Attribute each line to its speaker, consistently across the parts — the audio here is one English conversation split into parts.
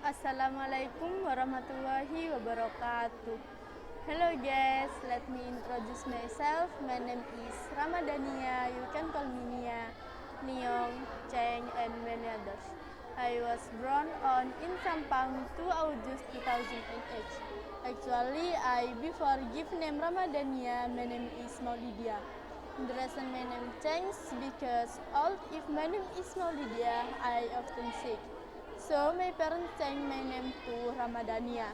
Speaker 1: Assalamualaikum warahmatullahi wabarakatuh. Hello guys, let me introduce myself. My name is Ramadania. You can call me Nia, Niong, Cheng, and many others. I was born in Sampang 2 August 2008. Actually, I before give name Ramadania, my name is Maulidia. The reason my name changed because if my name is Maulidia, I often sick. So my parents changed my name to Ramadania.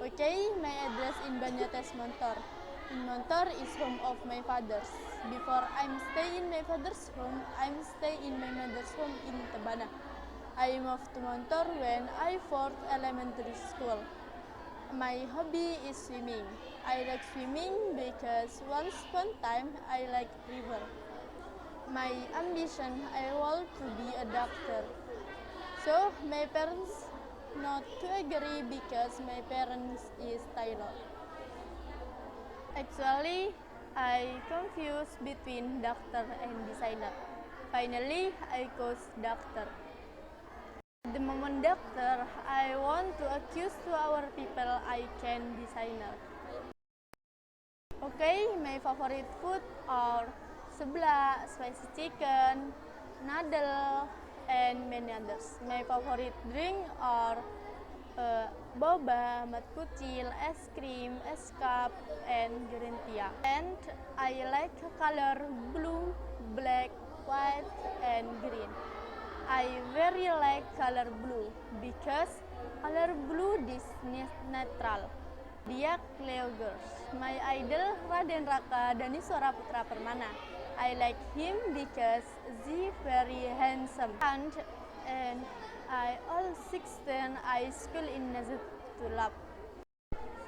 Speaker 1: Okay, my address in Banyates, Montor. In Montor is home of my father's. Before I'm stay in my father's home, I'm stay in my mother's home in Tabana. I moved to Montor when I fourth elementary school. My hobby is swimming. I like swimming because once upon time I like river. My ambition I want to be a doctor. So my parents not to agree because my parents is tailor. Actually, I confused between doctor and designer. Finally, I chose doctor. The moment doctor, I want to accuse to our people I can designer. Okay, my favorite food are seblak, spicy chicken, noodle, and many others. My favorite drink are boba, mat kucil, es krim, es cup, and green tea. And I like color blue, black, white, and green. I very like color blue because color blue is natural. Dia Cleo Girls. My idol Raden Raka Daniswara Putra Permana. I like him because he very handsome. And I all 16 I school in Nazatulab.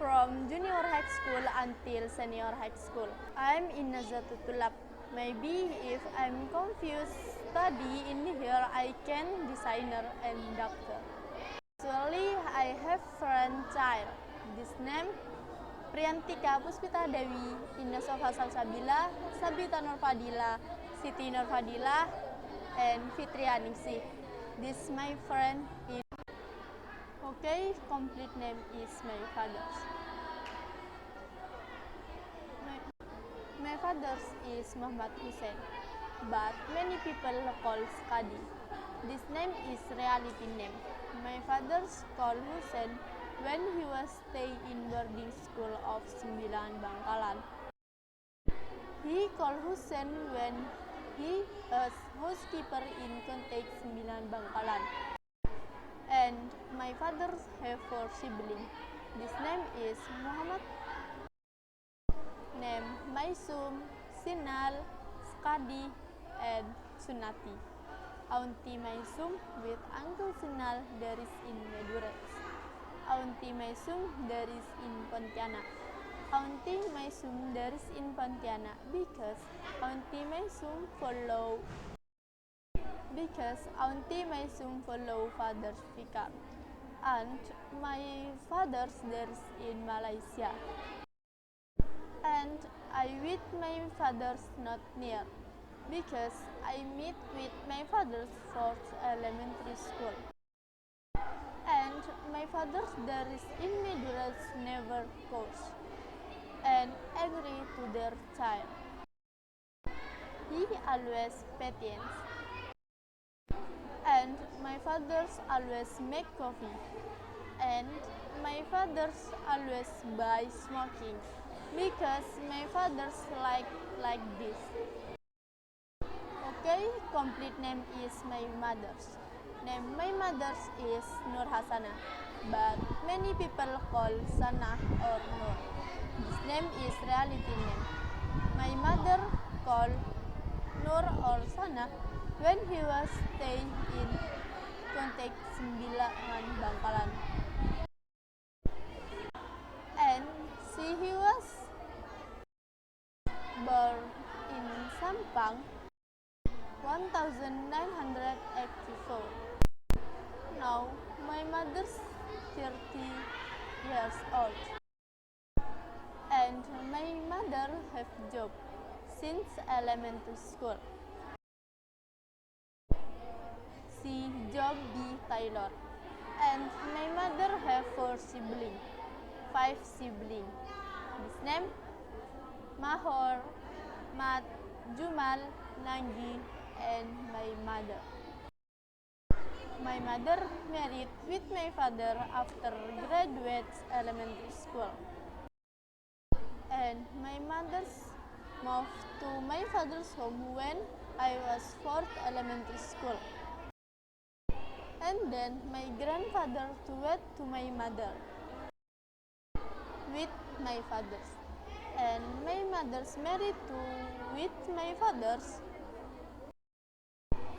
Speaker 1: From junior high school until senior high school. I'm in Nazatulab. Maybe if I'm confused study in here, I can designer and doctor. Actually, I have friend child. This name Priyantika Puspita Dewi, Inna Sofa Salsabila, Sabita Nurfadila, Siti Nurfadila, and Fitri Aningsih. This my friend in. Okay, complete name is my father's. My father's is Muhammad Hussein, but many people call Skadi. This name is reality name. My father's called Hussein when he was stay in boarding school of Sembilan Bangkalan. He called Hussein when he was housekeeper in Kontek Sembilan Bangkalan. And my father have 4 siblings. This name is Muhammad, name Maisum, Sinal, Skadi, and Sunati. Auntie Maisum with Uncle Sinal there is in Madures. Auntie Maisum there is in Pontianak. Auntie Maisum there is in Pontianak because Auntie Maisum follow father's fikar. And my father's there is in Malaysia. And I with my father's not near because I meet with my father's fourth elementary school. And my father's there is in Madras never course and angry to their child. He always patience. And my father's always make coffee. And my father's always buy smoking because my father's like this. Okay, complete name is my mother's. Name my mother's is Nur Hasana, but many people call Sana or Nur. This name is reality name. My mother called Nur or Sana when he was staying in Kontek Sembilan Bangkalan. And he was born in Sampang 1984. Now my mother's 30 years old and my mother have job since elementary school. C. Job B. Taylor. And my mother have 4 siblings. 5 siblings. His name Mahor, Mat, Jumal, Nangi, and my mother. My mother married with my father after graduates elementary school. And my mother moved to my father's home when I was 4th elementary school. And then my grandfather wed to my mother with my father's. And my mother's married to with my father's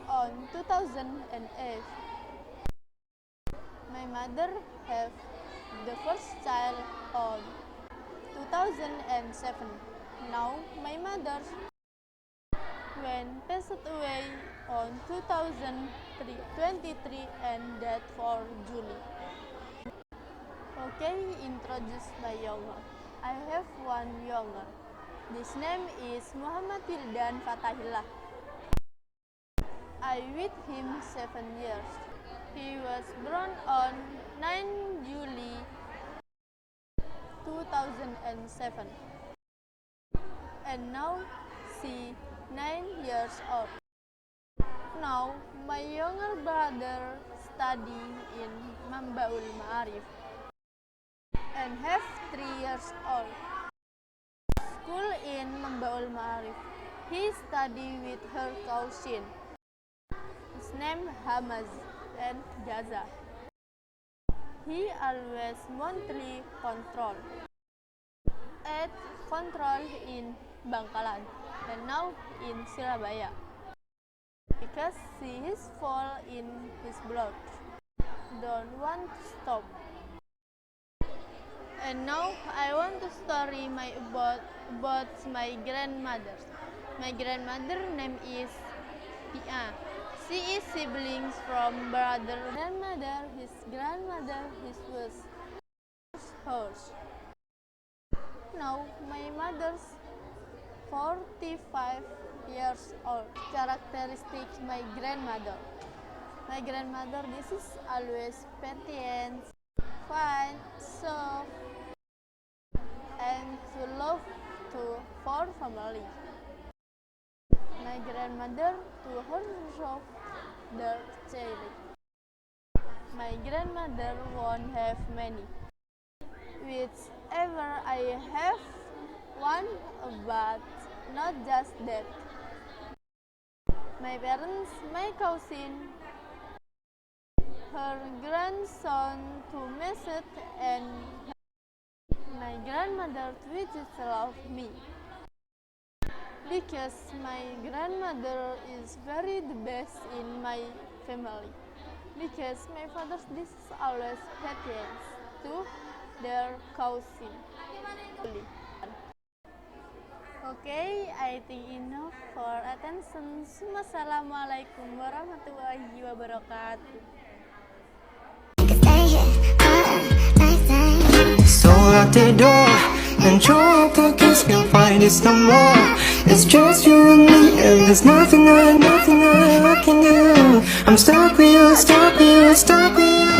Speaker 1: on 2008. My mother have the first child on 2007. Now my mother when passed away on 2023 and died for July. Okay, introduce my younger. I have one younger. His name is Muhammad Wildan Fatahillah. I with him 7 years. He was born on 9 July 2007. And now she 9 years old. Now my younger brother study in Mambaul Ma'arif and have 3 years old. School in Mambaul Ma'arif. He study with her cousin. His name Hamaz and Gaza. He always monthly control at control in Bangkalan and now in Surabaya because he is fall in his blood. Don't want to stop. And now I want to story about my grandmother. My grandmother name is Pia. She is siblings from brother, grandmother, his grandmother, his was hers. Now my mother's 45 years old. Characteristic my grandmother. My grandmother this is always patient, kind, soft, and to love to for family. My grandmother to herself the child. My grandmother won't have many. Whichever I have one, but not just that. My parents, my cousin, her grandson to message, and my grandmother which is love me. Because my grandmother is very the best in my family. Because my father's this is always patience to their cousin. Okay, I think enough for attention. Wassalamualaikum warahmatullahi wabarakatuh.
Speaker 2: So out the door and drop the kiss, can't find this no more. It's just you and me, and there's nothing I can do. I'm stuck with you, stuck with you, stuck with you.